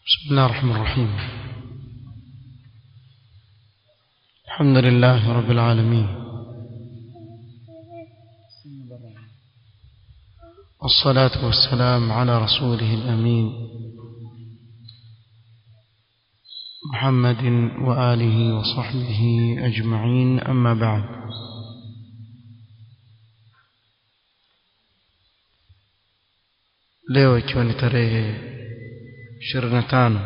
بسم الله الرحمن الرحيم. الحمد لله رب العالمين، والصلاة والسلام على رسوله الأمين محمد وآله وصحبه أجمعين، أما بعد. leo ikiwa ni tarehe 25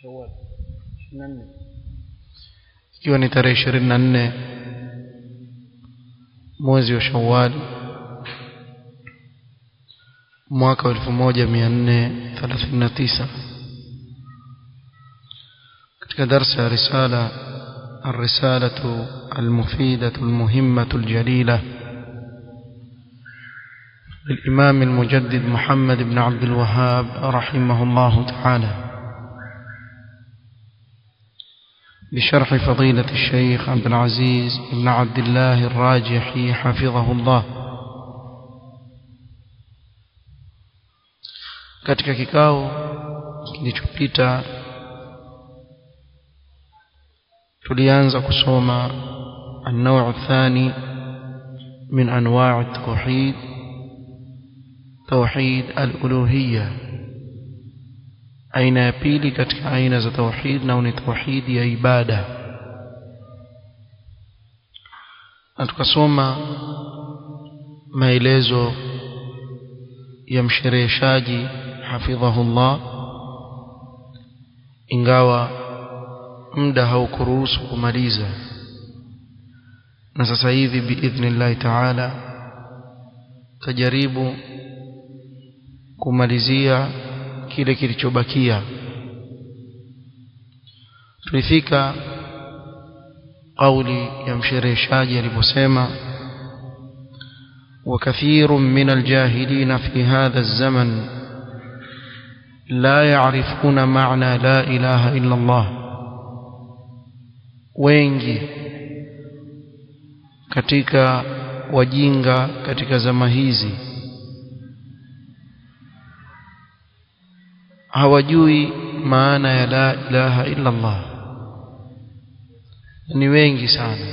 Shawwal, ikiwa ni tarehe 24 mwezi wa Shawwal mwaka 1439, katika darsa ya risala الرسالة المفيدة المهمة الجليلة للإمام المجدد محمد بن عبد الوهاب رحمه الله تعالى، بشرح فضيلة الشيخ عبد العزيز بن عبد الله الراجحي حفظه الله. katika kikao kilichopita tulianza kusoma النوع الثاني من أنواع التوحيد، توحيد الألوهية، aina ya pili katika aina za tauhid, na ni tauhid ya ibada. Na tukasoma maelezo ya mshereheshaji hafidhahullah, ingawa muda haukuruhusu kumaliza, na sasa hivi biidhnillah taala tajaribu kumalizia kile kilichobakia. Tulifika kauli ya mshereheshaji aliposema: وكثير من الجاهلين في هذا الزمن لا يعرفون معنى لا إله إلا الله. wengi katika wajinga katika zama hizi hawajui maana ya la ilaha illa Allah. Ni wengi sana.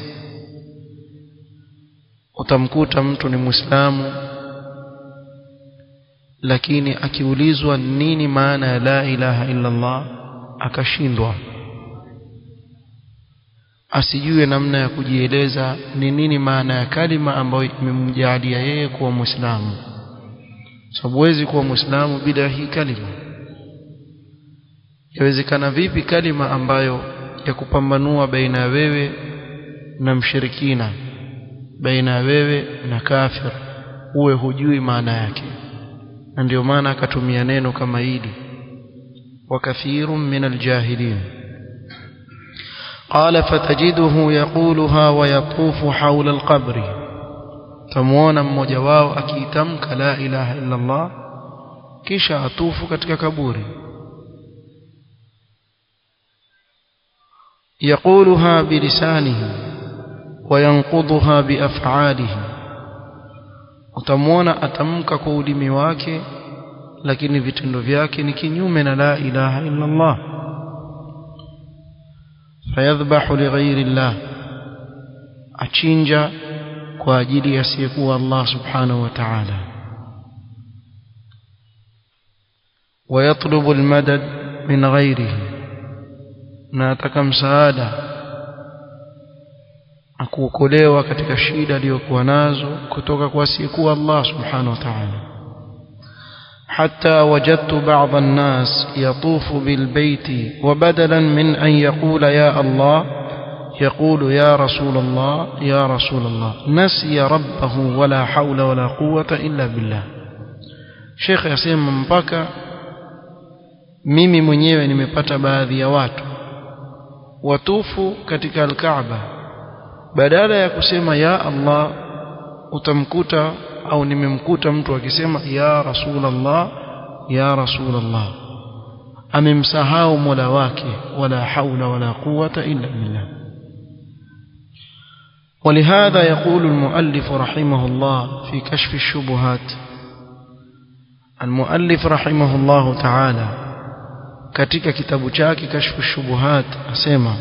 Utamkuta mtu ni Muislamu, lakini akiulizwa nini maana ya la ilaha illa Allah akashindwa, asijue namna ya kujieleza ni nini maana ya kalima ambayo imemjalia yeye kuwa Muislamu. Sababu huwezi kuwa Muislamu bila hii kalima. Yawezekana vipi kalima ambayo ya kupambanua baina ya wewe na mshirikina, baina ya wewe na kafir, uwe hujui maana yake? Na ndio maana akatumia neno kama hili, وكثير من الجاهلين. قال فتجده يقولها ويطوف حول القبر. تمونا mmoja wao akiitamka la ilaha illa Allah kisha atufu katika kaburi. يقولها بلسانه وينقضها بأفعاله. utamwona atamka kwa ulimi wake, lakini vitendo vyake ni kinyume na la ilaha illa Allah. فيذبح لغير الله. achinja kwa ajili ya asiyekuwa Allah subhanahu wa ta'ala. ويطلب المدد من غيره. na ataka msaada, akuokolewa katika shida aliyokuwa nazo kutoka kwa asiyekuwa Allah subhanahu wa ta'ala. حتى وجدت بعض الناس يطوف بالبيت وبدلا من أن يقول يا الله يقول يا رسول الله يا رسول الله، نسي ربه ولا حول ولا قوة إلا بالله. Sheikh yasema mpaka mimi mwenyewe nimepata baadhi ya watu watufu katika al-Kaaba, badala ya kusema ya Allah utamkuta au nimemkuta mtu akisema ya Rasulullah ya Rasulullah, amemsahau Mola wake, wala haula wala quwwata illa billah. ولهذا يقول المؤلف رحمه الله في كشف الشبهات: المؤلف رحمه الله تعالى katika kitabu chake Kashfu Shubuhat asema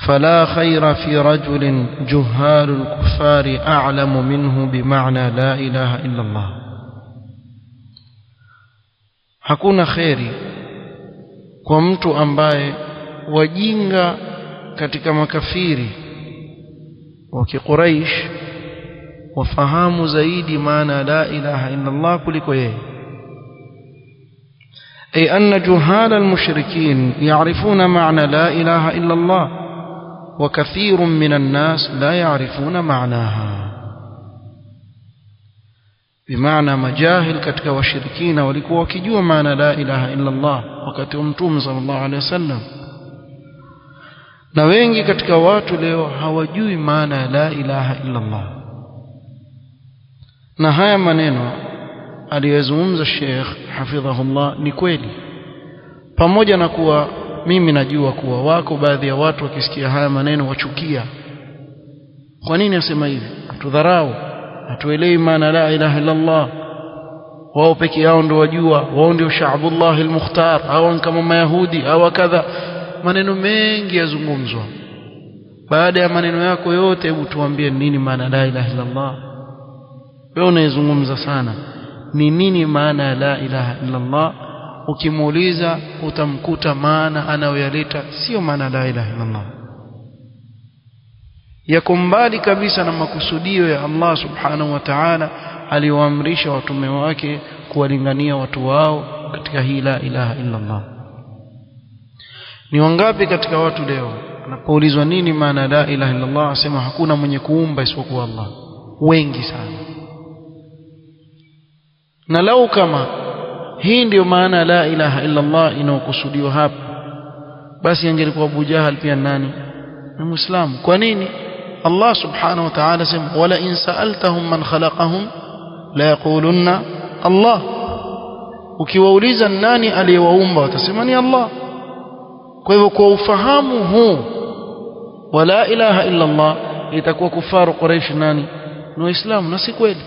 فلا خير في رجل جهال الكفار أعلم منه بمعنى لا إله إلا الله hakuna khairi kwa mtu ambaye wajinga katika makafiri wa Quraysh wafahamu zaidi maana la ilaha illa Allah kuliko yeye أي أن جهال المشركين يعرفون معنى لا إله إلا الله وكثير من الناس لا يعرفون معناها بمعنى مجاهل katika washirikina walikuwa wakijua maana la ilaha illa Allah wakati wa Mtume sallallahu alaihi wasallam na wengi katika watu leo hawajui maana ya la ilaha illa Allah na haya maneno aliyozungumza Sheikh hafidhahullah ni kweli pamoja na kuwa mimi najua kuwa wako baadhi ya watu wakisikia haya maneno wachukia kwa nini asema hivi tudharau hatuelewi maana la ilaha illa Allah wao peke yao ndio wajua wao ndio shaabullah almukhtar au kama mayahudi au kadha maneno mengi yazungumzwa baada ya maneno yako yote hebu tuambie nini maana la ilaha illa Allah wewe unazungumza sana ni nini maana la ilaha illa Allah ukimuuliza utamkuta maana anayoyaleta sio maana la ilaha illa Allah yako mbali kabisa na makusudio ya Allah subhanahu wa ta'ala aliyoamrisha watume wake kuwalingania watu wao katika hii la ilaha illa Allah ni wangapi katika watu leo anapoulizwa nini maana la ilaha illa Allah asema hakuna mwenye kuumba isipokuwa Allah wengi sana na lau kama hii ndio maana la ilaha illa Allah inayokusudiwa hapa basi angelikuwa Abu Jahal pia nani ni Muislamu kwa nini Allah subhanahu wa ta'ala sema wala in sa'altahum man khalaqahum la yaqulunna Allah ukiwauliza nani aliyewaumba watasema ni Allah kwa hivyo kwa ufahamu huu wala ilaha illa Allah itakuwa kufaru Quraysh nani ni Waislamu na si kweli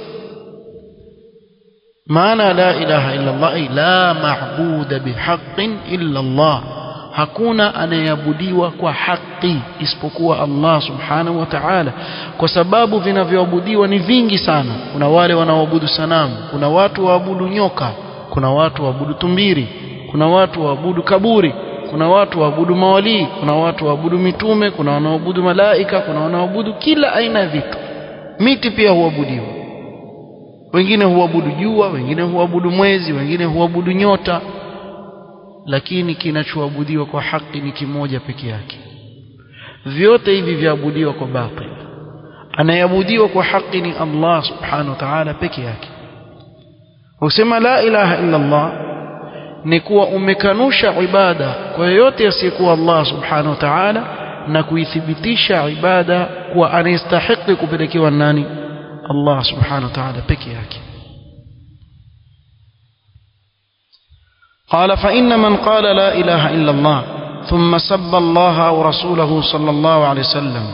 maana la ilaha illa Allah la ma'buda bihaqqin illa Allah hakuna anayeabudiwa kwa haki isipokuwa Allah subhanahu wa ta'ala kwa sababu vinavyoabudiwa ni vingi sana kuna wale wanaoabudu sanamu kuna watu waabudu nyoka kuna watu waabudu tumbiri kuna watu waabudu kaburi kuna watu waabudu mawali kuna watu waabudu mitume kuna wanaoabudu malaika kuna wanaoabudu kila aina ya vitu miti pia huabudiwa wengine huabudu jua wengine huabudu mwezi wengine huabudu nyota lakini kinachoabudiwa kwa haki ni kimoja peke yake vyote hivi viabudiwa kwa batil anayeabudiwa kwa haki ni Allah subhanahu wa ta'ala peke yake usema la ilaha illa Allah ni kuwa umekanusha ibada kwa yote asiyekuwa Allah subhanahu wa ta'ala na kuithibitisha ibada kuwa anastahili kupelekewa nani Allah subhanahu wa ta'ala peke yake قال فإن من قال لا إله إلا الله ثم سب الله ورسوله صلى الله عليه وسلم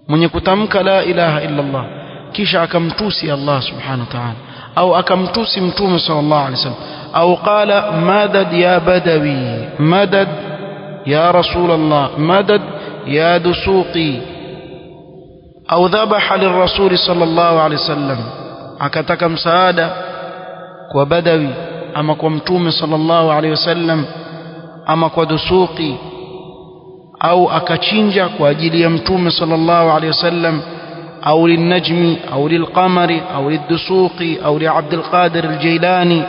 من يكتمك لا إله إلا الله كيش أكمتوسي الله سبحانه وتعالى أو أكمتوسي متوم صلى الله عليه وسلم أو قال مدد يا بدوي مدد يا رسول الله مدد يا دسوقي أو ذبح للرسول صلى الله عليه وسلم أكتك مساعدة وبدوي ama kwa mtume sallallahu alaihi wasallam ama kwa dusuqi au akachinja kwa ajili ya mtume sallallahu alaihi wasallam au linajmi au lilqamari au lidusuqi au li Abdul Qadir al-Jailani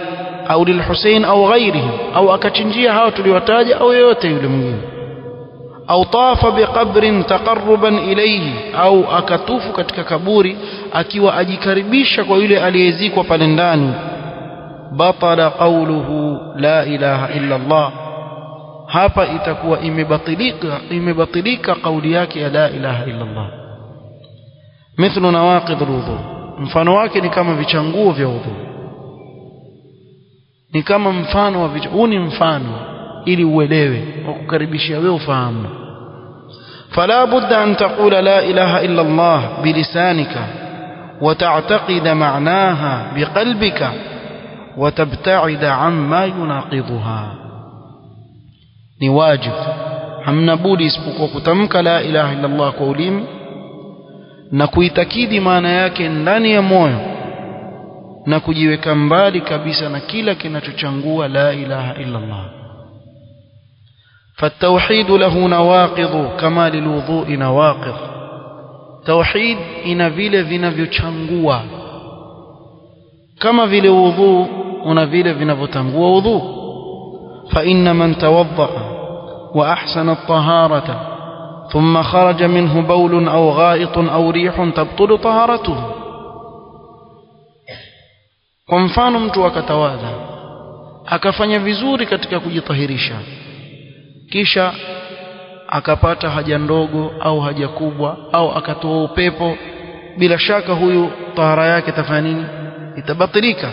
au lilhusain au ghairihim au akachinjia hao tuliwataja au yote yule mwingine au tafa biqabrin taqarruban ilayhi au akatufu katika kaburi akiwa ajikaribisha kwa yule aliyezikwa pale ndani batala qawluhu la ilaha illa Allah hapa itakuwa imebatilika kauli yake ya la ilaha illa Allah mithlu nawaqid alwudu mfano wake ni kama vichanguo vya wudu ni kama mfano wa huu ni mfano ili uelewe wa kukaribishia wewe ufahamu fala budda an taqula la ilaha illa Allah bilisanika وتعتقد معناها بقلبك وتبتعد عما يناقضها. ni wajib, hamna budi isipokuwa kutamka la ilaha illa Allah kwa ulimi na kuitakidi maana yake ndani ya moyo na kujiweka mbali kabisa na kila kinachochangua la ilaha illa Allah. فالتوحيد له نواقض كما للوضوء نواقض. توحيد ina vile vinavyochangua kama vile wudhu una vile vinavyotangua wudhu. فإن من توضأ وأحسن الطهارة ثم خرج منه بول أو غائط أو ريح تبطل طهارته. kwa mfano mtu akatawadha akafanya vizuri katika kujitahirisha, kisha akapata haja ndogo au haja kubwa au akatoa upepo, bila shaka huyu tahara yake tafanya nini? Itabatilika.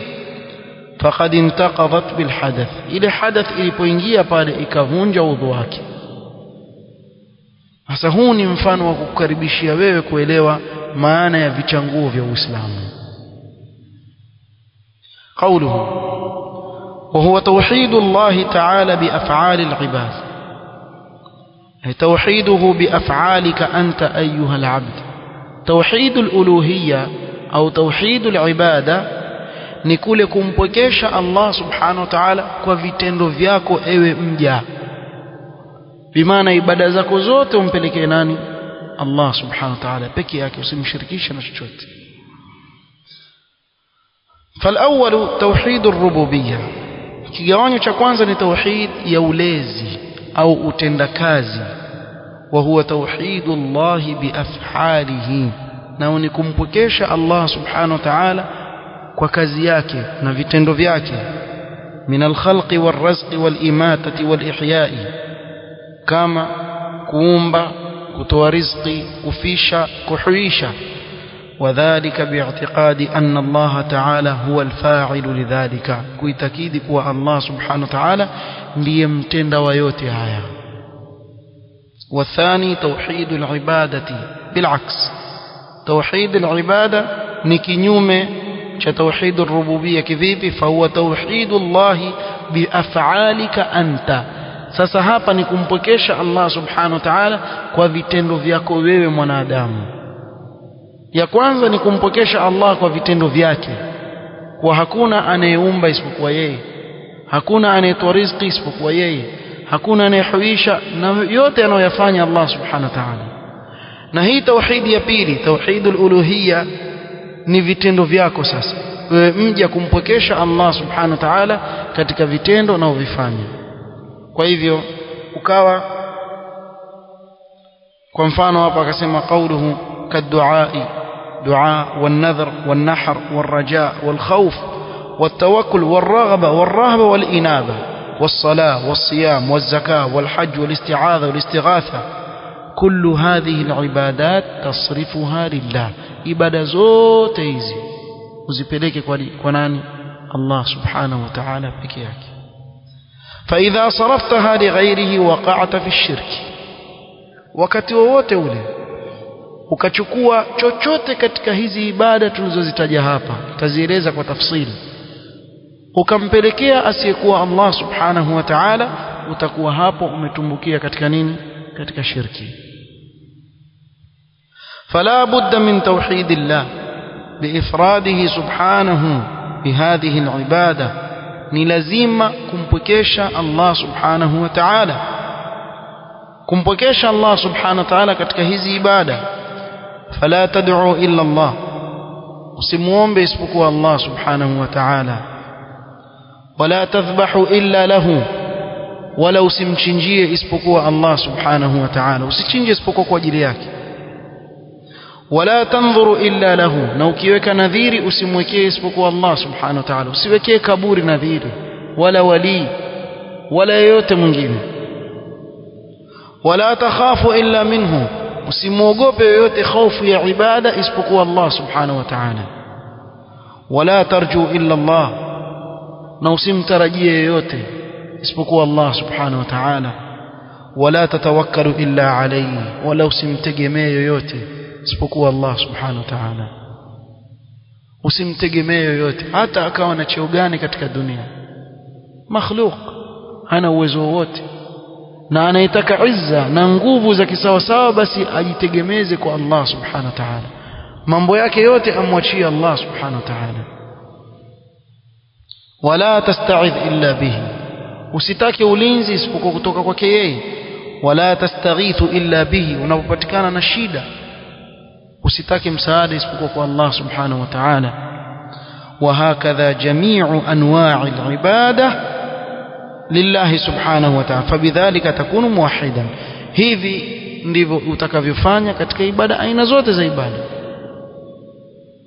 faqad intaqadat bil hadath, ile hadath ilipoingia pale ikavunja udhu wake. Sasa huu ni mfano wa kukaribishia wewe kuelewa maana ya vichanguo vya Uislamu. قوله وهو توحيد الله تعالى بأفعال العباد، توحيده بأفعالك أنت أيها العبد. توحيد الألوهية أو توحيد العبادة ni kule kumpwekesha Allah subhanahu wa ta'ala kwa vitendo vyako ewe mja, bimaana ibada zako zote umpelekee nani? Allah subhanahu wa ta'ala peke yake, usimshirikishe na chochote. فالأول توحيد الربوبية، kigawanyo cha kwanza ni tauhid ya ulezi au utendakazi, wa huwa tauhidu Allah biaf'alihi, na ni kumpwekesha Allah subhanahu wa ta'ala kwa kazi yake na vitendo vyake. min alkhalqi walrazqi walimatati walihyai, kama kuumba, kutoa riziki, kufisha, kuhuisha. وذلك باعتقاد أن الله تعالى هو الفاعل لذلك، kuitakidi kuwa Allah subhanahu wa ta'ala ndiye mtenda wa yote haya. والثاني توحيد العبادة بالعكس، توحيد العبادة ni kinyume cha توحيد الربوبية. kivipi? فهو توحيد الله بأفعالك أنت. sasa hapa ni kumpokesha Allah subhanahu wa ta'ala kwa vitendo vyako wewe mwanadamu. ya kwanza ni kumpokesha Allah kwa vitendo vyake, kwa hakuna anayeumba isipokuwa yeye, hakuna anayetoa riziki isipokuwa yeye, hakuna anayehuisha, na yote anayoyafanya Allah subhanahu wa ta'ala. na hii tauhidi ya pili, tauhidul uluhiyya, ni vitendo vyako. sasa wewe mja kumpokesha Allah subhanahu wa ta'ala katika vitendo unavyofanya. kwa hivyo ukawa, kwa mfano hapa akasema qauluhu كالدعاء، دعاء والنذر والنحر والرجاء والخوف والتوكل والرغبة والرهبة والإنابة والصلاة والصيام والزكاة والحج والاستعاذة والاستغاثة. كل هذه العبادات تصرفها لله. ibada zote hizi uzipeleke kwa nani? Allah subhanahu wa ta'ala peke yake. فإذا صرفتها لغيره وقعت في الشرك. wakati wowote ule ukachukua chochote katika hizi ibada tulizozitaja hapa, tazieleza kwa tafsili, ukampelekea asiyekuwa Allah subhanahu wa ta'ala, utakuwa hapo umetumbukia katika nini? katika shirki. فلا بد من توحيد الله بإفراده سبحانه بهذه العبادة. ni lazima kumpokesha Allah subhanahu wa ta'ala, kumpokesha Allah subhanahu wa ta'ala katika hizi ibada. فلا تدعو إلا الله، usimuombe isipokuwa Allah subhanahu wa ta'ala. ولا تذبح إلا له، wala usimchinjie isipokuwa Allah subhanahu wa ta'ala, usichinje isipokuwa kwa ajili yake. ولا تنظر إلا له، na ukiweka nadhiri usimwekee isipokuwa Allah subhanahu wa ta'ala, usiwekee kaburi nadhiri wala wali wala yote mwingine. ولا تخاف إلا منه، usimwogope yoyote hofu ya ibada isipokuwa Allah subhanahu wa ta'ala. ولا ترجو إلا الله، na usimtarajie yoyote isipokuwa Allah subhanahu wa ta'ala. ولا تتوكل إلا عليه، wala usimtegemee yoyote isipokuwa Allah subhanahu wa ta'ala. usimtegemee yoyote, hata akawa na cheo gani katika dunia. Makhluq hana uwezo wowote, na anayetaka izza na nguvu za kisawasawa basi ajitegemeze kwa Allah subhanahu wa ta'ala, mambo yake yote amwachie Allah subhanahu wa ta'ala. Wala tasta'idh illa bihi, usitake ulinzi isipokuwa kutoka kwake yeye. Wala tastaghithu illa bihi, unapopatikana na shida usitake msaada isipokuwa kwa Allah subhanahu wa ta'ala. Wa hakadha jami'u anwa'i al-ibada lillahi subhanahu wa ta'ala, fabidhalika takunu muwahhidan. Hivi ndivyo utakavyofanya katika ibada, aina zote za ibada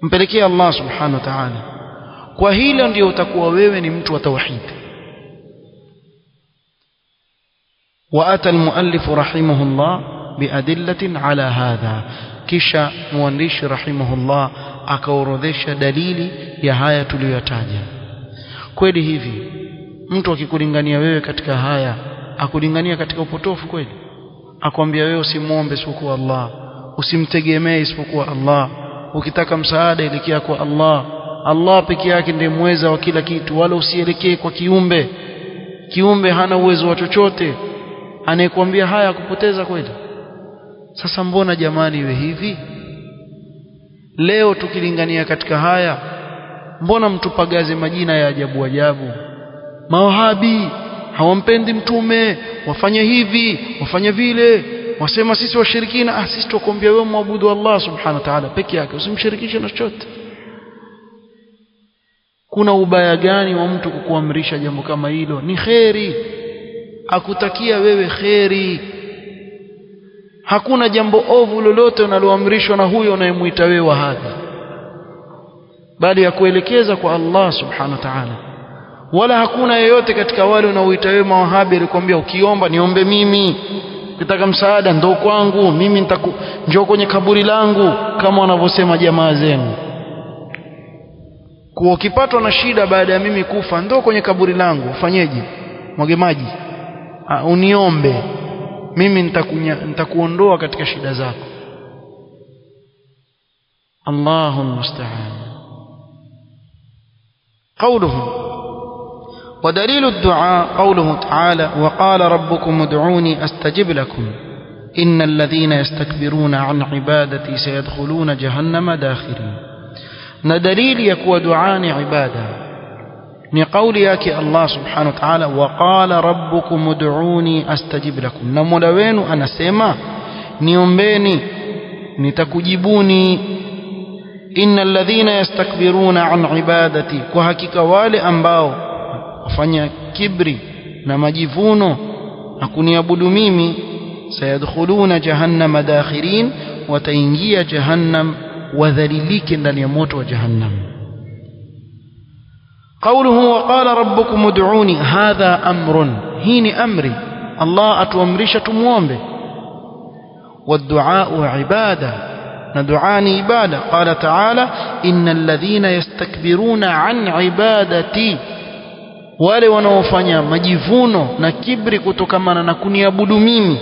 mpelekea Allah subhanahu wa ta'ala. Kwa hilo ndio utakuwa wewe ni mtu wa tauhid. وأتى المؤلف رحمه الله بأدلة على هذا. kisha mwandishi rahimahullah akaorodhesha dalili ya haya tuliyotaja. Kweli hivi mtu akikulingania wewe katika haya akulingania katika upotofu kweli? Akwambia wewe usimuombe isipokuwa Allah, usimtegemee isipokuwa Allah, ukitaka msaada elekea kwa Allah, Allah peke yake ndiye muweza wa kila kitu, wala usielekee kwa kiumbe, kiumbe hana uwezo wa chochote. Anayekwambia haya kupoteza kweli? Sasa mbona jamani iwe hivi? Leo tukilingania katika haya, mbona mtupagaze majina ya ajabu ajabu? Mawahabi hawampendi mtume, wafanye hivi wafanye vile, wasema sisi washirikina. Sisi tukwambia wewe muabudu Allah subhanahu wa ta'ala peke yake, usimshirikishe na chochote. Kuna ubaya gani wa mtu kukuamrisha jambo kama hilo? Ni kheri, akutakia wewe kheri. Hakuna jambo ovu lolote unaloamrishwa na huyo unayemuita wewe wahabi, bali ya kuelekeza kwa Allah subhanahu wa ta'ala. Wala hakuna yeyote katika wale unaoita wewe mawahabi alikwambia ukiomba niombe mimi, ukitaka msaada ndo kwangu mimi, njoo kwenye kaburi langu, kama wanavyosema jamaa zenu. Kwa ukipatwa na shida baada ya mimi kufa, ndo kwenye kaburi langu, ufanyeje? Mwage maji, uniombe mimi, nitakuondoa katika shida zako. Allahu musta'an. Qawluhu ودليل الدعاء قوله تعالى وقال ربكم ادعوني أستجب لكم إن الذين يستكبرون عن عبادتي سيدخلون جهنم داخرين. ندليل يكوى دعاني عبادة نقول ياكي الله سبحانه وتعالى وقال ربكم ادعوني أستجب لكم. نمولوين أنا سيما نيومبيني نتكجبوني إن الذين يستكبرون عن عبادتي وحكيك والي أنباو wafanya kibri na majivuno na kuniabudu mimi, sayadkhuluna jahannama dakhirin, wataingia jahannam wadhalilike ndani ya moto wa jahannam. Qawluhu wa qala rabbukum ud'uni, hadha amrun, hii ni amri. Allah atuamrisha tumuombe. Waddu'a ibada, na dua ni ibada. Qala ta'ala innal ladhina yastakbiruna an ibadati, wale wanaofanya majivuno na kibri kutokamana na kuniabudu mimi,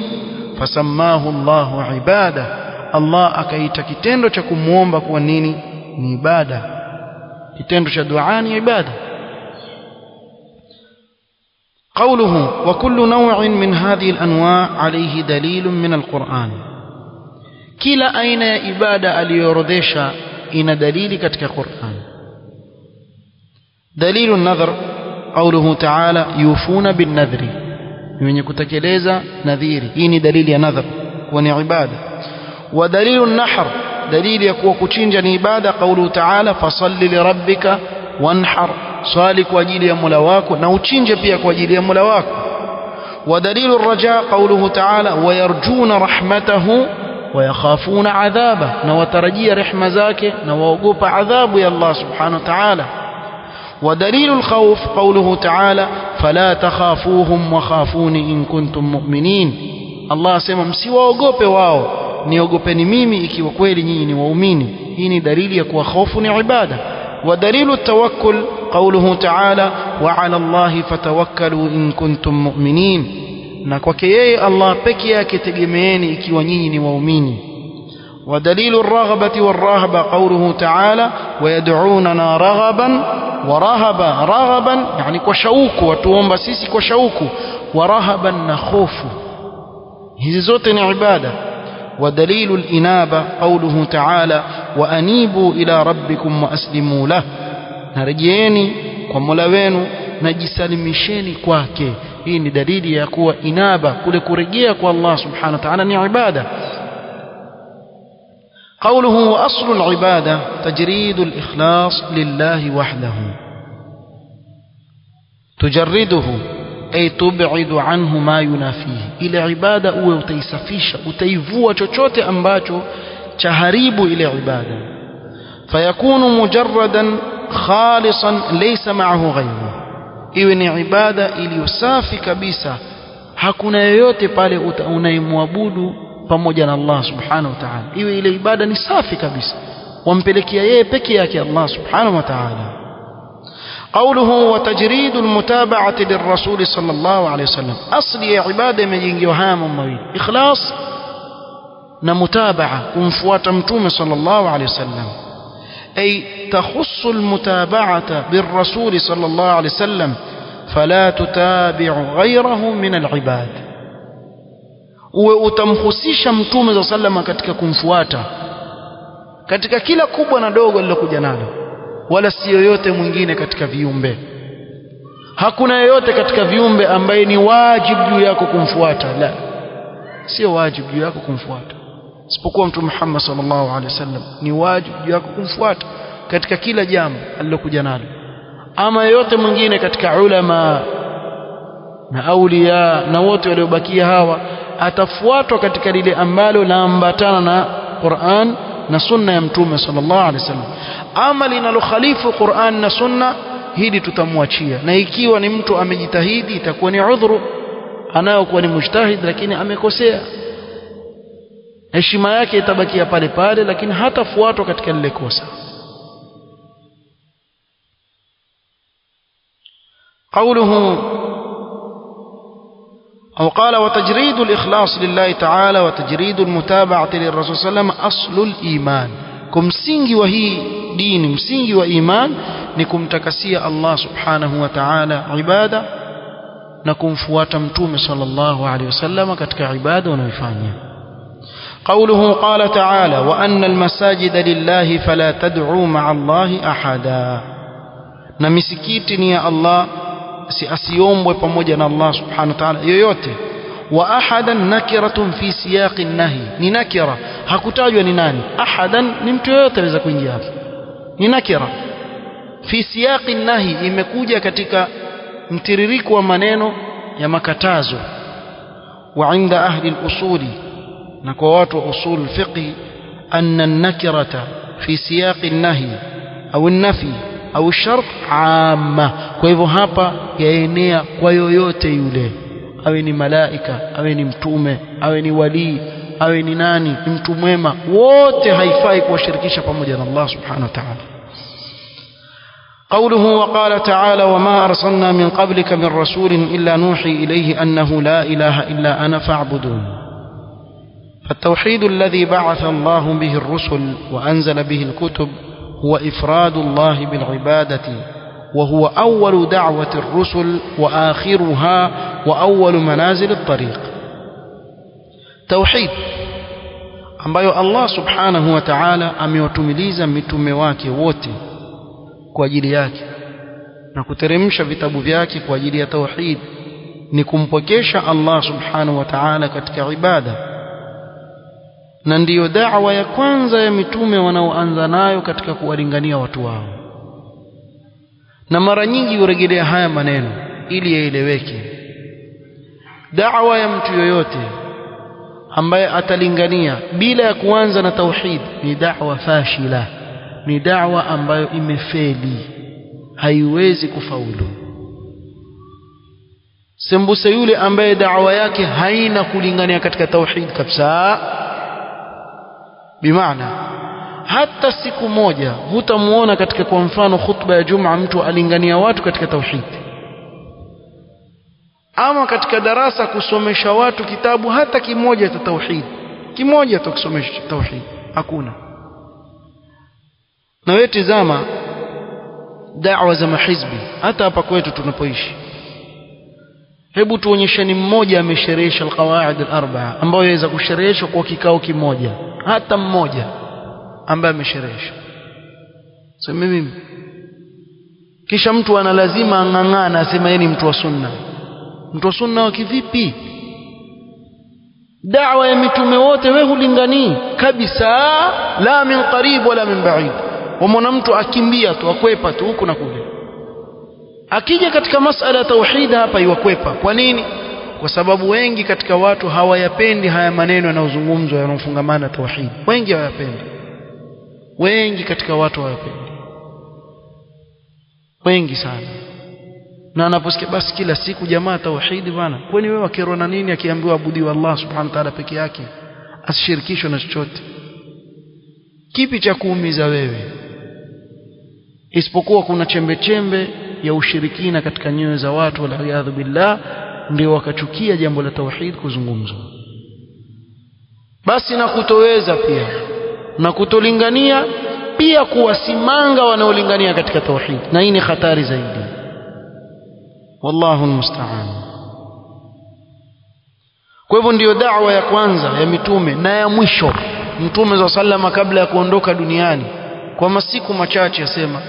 fasammahu Allahu ibada, Allah akaita kitendo cha kumuomba kwa nini? Ni ibada. Kitendo cha dua ni ibada. قوله وكل نوع من هذه الأنواع عليه دليل من القرآن. كلا أين إبادة aliyorodhesha ina dalili katika Qur'an. دليل النذر قوله تعالى يوفون بالنذر, من kutekeleza nadhiri, hii ni dalili ya nadhar kwa ni ibada. Wa dalilu an-nahr, dalili ya kuwa kuchinja ni ibada. قوله تعالى fasalli lirabbika wanhar, swali kwa ajili ya Mola wako na uchinje pia kwa ajili ya Mola wako. Wa dalilu ar-raja قوله تعالى wayarjuna rahmatahu wayakhafuna adhaba, na watarajia rehema zake na waogopa adhabu ya Allah subhanahu wa ta'ala. ودليل الخوف قوله تعالى فلا تخافوهم وخافوني إن كنتم مؤمنين. الله سيما msiwaogope wao, niogopeni mimi ikiwa kweli nyinyi ni waumini. Hii ni dalili ya kuwa hofu ni ibada. ودليل التوكل قوله تعالى وعلى الله فتوكلوا إن كنتم مؤمنين, na kwake yeye Allah peke yake tegemeeni ikiwa nyinyi ni waumini. ودليل الرغبة والرهبة قوله تعالى wayad'unana raghaban wa rahaba. Raghaban yani kwa shauku, watuomba sisi kwa shauku, wa rahaban na khofu. Hizi zote ni ibada. ودليل الإنابة قوله تعالى وأنيبوا إلى ربكم وأسلموا له, نرجيني ومولا wenu najisalimisheni kwake. Hii ni dalili ya kuwa inaba, kule kurejea kwa Allah subhanahu wa ta'ala, ni ibada. قوله وأصل العبادة تجريد الإخلاص لله وحده. تجرده أي تبعد عنه ما ينافيه. إلى عبادة uwe utaisafisha, utaivua chochote ambacho chaharibu ile ibada. فيكون مجردا خالصا ليس معه غيره. iwe ni ibada iliyosafi kabisa, hakuna yoyote pale unayemwabudu pamoja na Allah subhanahu wa ta'ala. Iwe ile ibada ni safi kabisa, wampelekea yeye peke yake Allah subhanahu wa ta'ala. قوله وتجريد المتابعة للرسول صلى الله عليه وسلم. أصل عبادة مجينجيو haya mawili, ikhlas na mutabaa, kumfuata mtume صلى الله عليه وسلم. أي تخص المتابعة بالرسول صلى الله عليه وسلم فلا تتابع غيره من العباد. utamkhusisha mtume صلى الله عليه وسلم katika kumfuata katika kila kubwa na dogo lilokuja nalo, wala si yoyote mwingine katika viumbe. Hakuna yoyote katika viumbe ambaye ni wajibu juu yako kumfuata, la, sio wajibu juu yako kumfuata isipokuwa mtume Muhammad sallallahu alaihi wasallam. Ni wajibu juu yako kumfuata katika kila jambo alilokuja nalo. Ama yoyote mwingine katika ulama na auliya na wote waliobakia hawa, atafuatwa katika lile ambalo laambatana na Qur'an na sunna ya mtume sallallahu alaihi wasallam. Ama linalokhalifu Qur'an na sunna, hili tutamwachia. Na ikiwa ni mtu amejitahidi, itakuwa ni udhuru anayokuwa ni mujtahid, lakini amekosea, heshima yake itabakia pale pale, lakini hatafuatwa katika lile kosa. قوله أو قال وتجريد الإخلاص لله تعالى وتجريد المتابعة للرسول صلى الله عليه وسلم أصل الإيمان. kumsingi wa hii dini, msingi wa iman ni kumtakasia Allah subhanahu wa ta'ala ibada na kumfuata mtume sallallahu alayhi wasallam katika ibada unayofanya. قوله قال تعالى وأن المساجد لله فلا تدعوا مع الله أحدا. na misikiti ni ya Allah, asiombwe pamoja na Allah subhanahu wa ta'ala yoyote. wa ahadan nakiratun fi siyaqi nahi, ni nakira, hakutajwa ni nani. Ahadan ni mtu yoyote anaweza kuingia hapo, ni nakira. Fi siyaqi nahi imekuja katika mtiririko wa maneno ya makatazo. wa inda ahli al-usuli, na kwa watu wa usul fiqh, anna an-nakirata fi siyaqi nahi au an-nafi au shart amma. Kwa hivyo hapa yaenea kwa yoyote yule, awe ni malaika, awe ni mtume, awe ni wali, awe ni nani, ni mtu mwema, wote haifai kuwashirikisha pamoja na Allah subhanahu wa ta'ala. قوله وقال تعالى وما أرسلنا من قبلك من رسول إلا نوحي إليه أنه لا إله إلا أنا فاعبدون. فالتوحيد الذي بعث الله به الرسل وأنزل به الكتب هو إفراد الله بالعبادة، وهو أول دعوة الرسل وآخرها وأول منازل الطريق. توحيد ambayo Allah subhanahu wa ta'ala amewatumiliza mitume wake wote kwa ajili yake na kuteremsha vitabu vyake kwa ajili ya tauhid, ni kumpokesha Allah subhanahu wa ta'ala katika ibada, na ndiyo da'wa ya kwanza ya mitume wanaoanza nayo katika kuwalingania watu wao. Na mara nyingi hurejelea haya maneno ili yaeleweke. Da'wa ya mtu yoyote ambaye atalingania bila ya kuanza na tauhid ni da'wa fashila, ni da'wa ambayo imefeli, haiwezi kufaulu. Sembuse yule ambaye da'wa yake haina kulingania katika tauhid kabisa. Bimaana hata siku moja hutamuona katika, kwa mfano, khutba ya Jumaa mtu alingania watu katika tauhid, ama katika darasa kusomesha watu kitabu hata kimoja cha tauhid, kimoja tu kusomesha tauhid, hakuna. Na wewe tazama da'wa za mahizbi hata hapa kwetu tunapoishi. Hebu tuonyesheni mmoja amesherehesha alqawaid al-arba'a ambayo yaweza kushereheshwa kwa kikao kimoja, hata mmoja ambaye amesherehesha. Sema mimi. Kisha mtu ana lazima ang'ang'ana asema yeye ni mtu wa sunna. Mtu wa sunna wa kivipi? Da'wa ya mitume wote wewe hulinganii kabisa, la min qarib wala min ba'id. Wamwona mtu akimbia tu akwepa tu huku na kule. Akija katika masala ya tauhid hapa iwakwepa. Kwa nini? Kwa sababu wengi katika watu hawayapendi haya maneno yanayozungumzwa yanayofungamana na tauhid. Wengi hawayapendi. Wengi katika watu hawayapendi. Wengi sana. Na anaposikia basi kila siku jamaa tauhid bana, kwani wewe wakerwa na nini akiambiwa abudiwa Allah subhanahu wa ta'ala peke yake, asishirikishwe na chochote? Kipi cha kuumiza wewe? Isipokuwa kuna chembe chembe ya ushirikina katika nyoyo za watu, wal billah, ndio wakachukia jambo la tauhid kuzungumzwa. Basi na kutoweza pia na kutolingania pia kuwasimanga wanaolingania katika tauhid, na hii ni hatari zaidi. Wallahu almusta'an. Kwa hivyo ndio da'wa ya kwanza ya mitume na ya mwisho. Mtume sallama kabla ya kuondoka duniani kwa masiku machache asema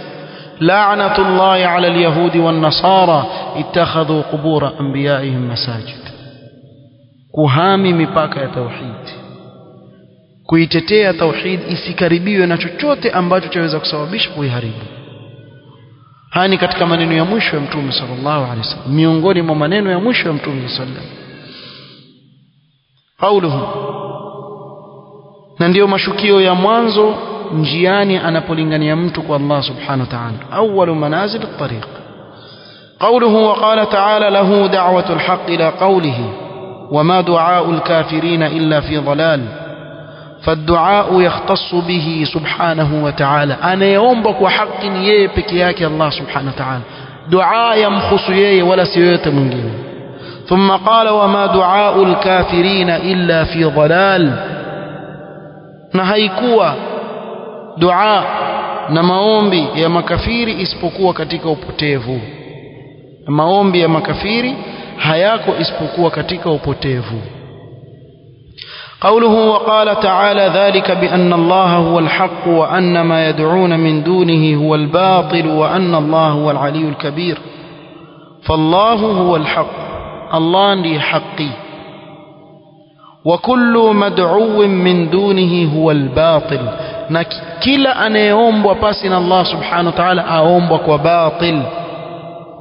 la'natullahi 'ala al-yahudi wan-nasara ittakhadhu qubur anbiya'ihim masajid. Kuhami mipaka ya tauhid, kuitetea tauhid isikaribiwe na chochote ambacho chaweza kusababisha kuiharibu. Haya ni katika maneno ya mwisho ya Mtume sallallahu alaihi wasallam, miongoni mwa maneno ya mwisho ya Mtume sallallahu alaihi wasallam qauluhu, na ndio mashukio ya mwanzo njiani anapolingania mtu kwa Allah subhanahu wa ta'ala, awwalu manazil at-tariq. Qawluhu wa qala ta'ala lahu da'watu al-haqq ila qawlihi wama du'a'u al-kafirina illa fi dhalal. فالدعاء يختص به سبحانه وتعالى. أنا يومبك وحق يبك ياك الله سبحانه وتعالى، دعاء يمخص يي ولا سيوت من. ثم قال وما دعاء الكافرين إلا في ضلال. نهيكوا دعاء نماombi ya makafiri isipokuwa katika upotevu. Maombi ya makafiri hayako isipokuwa katika upotevu. قوله وقال تعالى ذلك بأن الله هو الحق وأن ما يدعون من دونه هو الباطل وأن الله هو العلي الكبير. فالله هو الحق، الله ndiye haki، وكل مدعو من دونه هو الباطل، na kila anayeombwa pasi na Allah subhanahu wa ta'ala aombwa kwa batil.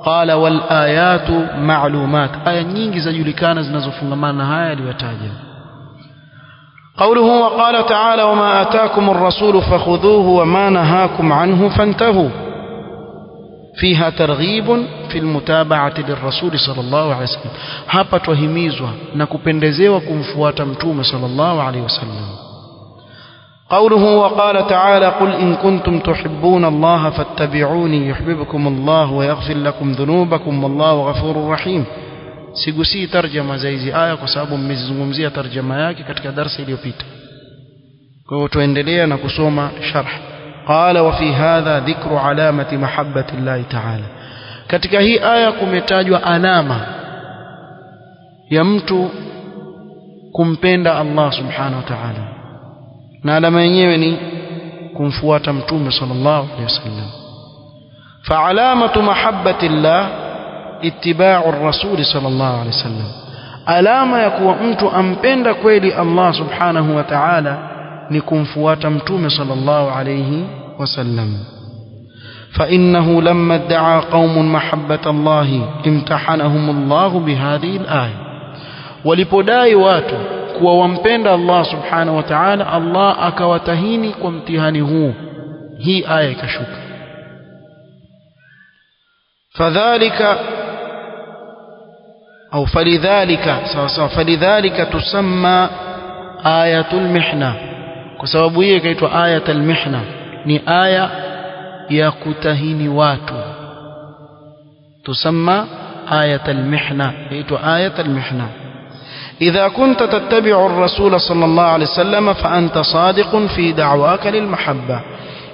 قال والآيات معلومات، aya nyingi zajulikana zinazofungamana na haya aliyotaja. قوله وقال تعالى وما آتاكم الرسول فخذوه وما نهاكم عنه فانتهوا، فيها ترغيب في المتابعة للرسول صلى الله عليه وسلم. hapa tuhimizwa na kupendezewa kumfuata mtume صلى الله عليه وسلم. قوله وقال تعالى قل إن كنتم تحبون الله فاتبعوني يحببكم الله ويغفر لكم ذنوبكم والله غفور رحيم. Sigusi tarjama za hizi aya kwa sababu mmezungumzia tarjama yake katika darasa iliyopita. Kwa hiyo tuendelea na kusoma sharh. Qala wa fi hadha dhikru alamati mahabbati Allah ta'ala. Katika hii aya kumetajwa alama ya mtu kumpenda Allah subhanahu wa ta'ala, na alama yenyewe ni kumfuata mtume sallallahu alaihi wasallam. Fa alamatu mahabbati Allah ittiba'u ar-rasul sallallahu alayhi wasallam. Alama ya kuwa mtu ampenda kweli Allah subhanahu wa ta'ala ni kumfuata mtume sallallahu alayhi wasallam. Fa innahu lamma idda'a qaumun mahabbata Allah imtahanahum Allah bihadhihi al-aya. Walipodai watu kuwa wampenda Allah subhanahu wa ta'ala, Allah akawatahini kwa mtihani huu, hii aya ikashuka. Fadhalika أو فلذلك تسمى آية المحنة. كسبب هي كيتوا آية المحنة، ni aya ya kutahini watu. تسمى آية المحنة، كيتوا آية المحنة. إذا كنت تتبع الرسول صلى الله عليه وسلم فأنت صادق في دعواك للمحبة.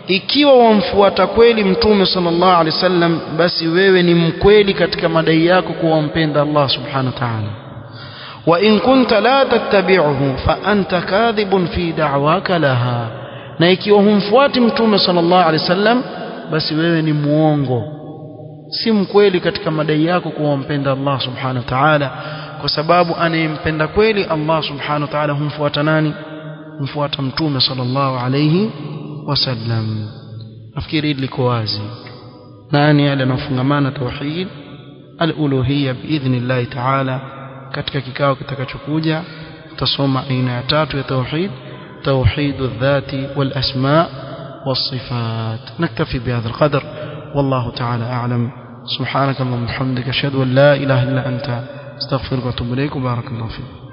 ikiwa wamfuata kweli mtume sallallahu alaihi wasallam basi wewe ni mkweli katika madai yako kuwa wampenda Allah subhanahu wa ta'ala. wa in kunta la tattabi'uhu fa anta kadhibun fi da'waka laha, na ikiwa humfuati mtume sallallahu alaihi wasallam basi wewe ni muongo, si mkweli katika madai yako kuwa wampenda Allah subhanahu wa ta'ala, kwa sababu anayempenda kweli Allah subhanahu wa ta'ala humfuata nani? Humfuata mtume sallallahu alayhi wasallam. nafikiri hili liko wazi. nani yale yanayofungamana tauhid al-uluhiyya biidhnillah ta'ala. katika kikao kitakachokuja tutasoma aina ya tatu ya tauhid, توحيد الذات والأسماء والصفات. نكتفي بهذا القدر والله تعالى أعلم. سبحانك اللهم وبحمدك أشهد أن لا إله إلا أنت استغفرك وأتوب إليك وبارك الله فيك.